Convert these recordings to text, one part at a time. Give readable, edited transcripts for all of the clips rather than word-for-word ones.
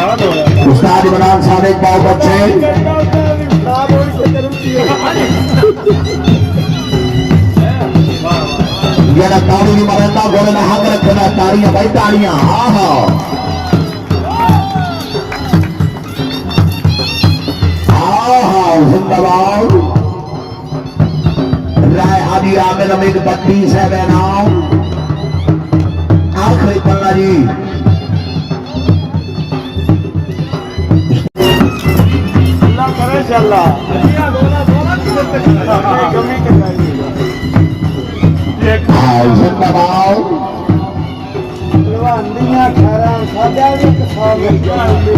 उस्ताद इमरान साहब एक पाव बच्चे जरा ताड़ी की मरंदा घोड़े में हाथ रखना ताड़ियां भाई ताड़ियां हाँ हाँ जिंदाबाद राय हाजी आमिर अमीर 32 है बेनाम आखिरी पन्ना जी अल्लाह करे इंशाअल्लाह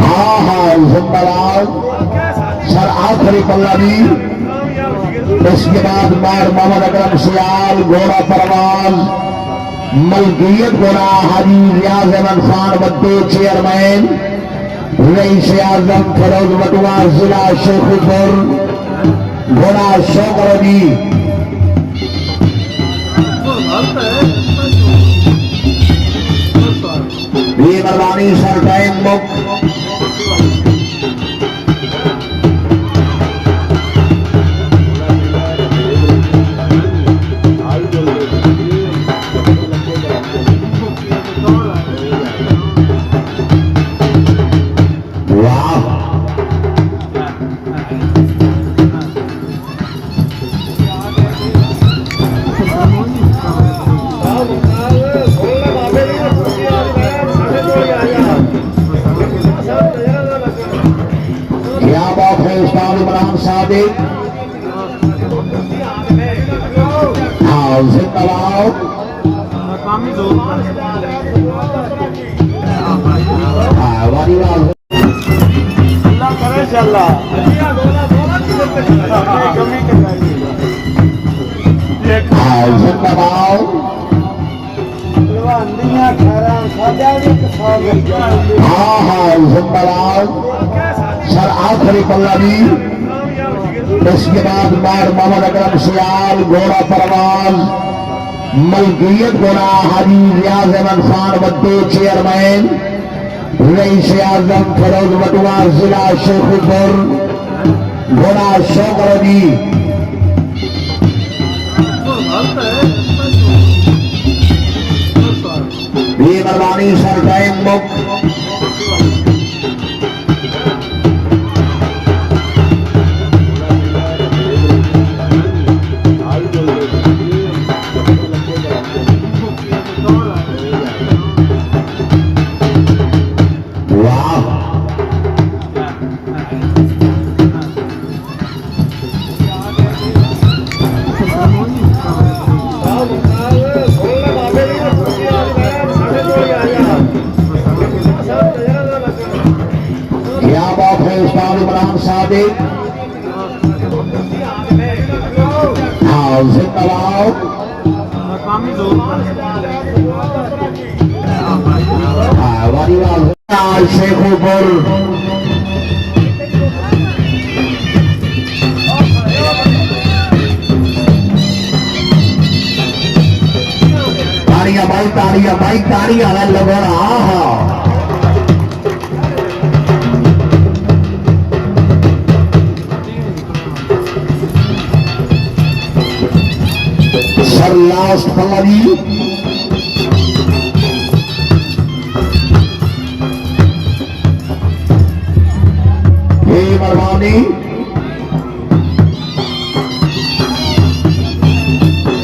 हाँ हाँ जिंदाबाद सर आखिरी पल्ला जी इसके बाद मार मोहम्मद अकरम सियाल घोड़ा परवान मलकियत घोड़ा हाजी रियाज अहमद खान बद्दू चेयरमैन रईस आजम फरोज बटुआ जिला शेखुपुर घोड़ा शो करो जी मेहरबानी सर टाइम बुक हाँ हाँ जिंदाबाद सर आखिरी पल्ला जी इसके बाद मार मोहम्मद अकरम सियाल घोड़ा परवान मलकियत घोड़ा हाजी रियाज अहमद खान बद्दू चेयरमैन रईस आजम फरोज बटुआ जिला शेखुपुर घोड़ा शो करो जी मेहरबानी सर टाइम बुक शेखुपुर ताड़ियां भाई ताड़ियां लगना हाँ हाँ सर लास्ट पल्ला जी मेहरबानी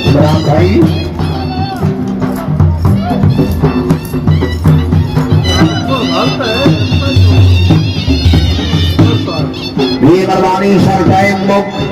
इमरान भाई मेहरबानी सर टाइम बुक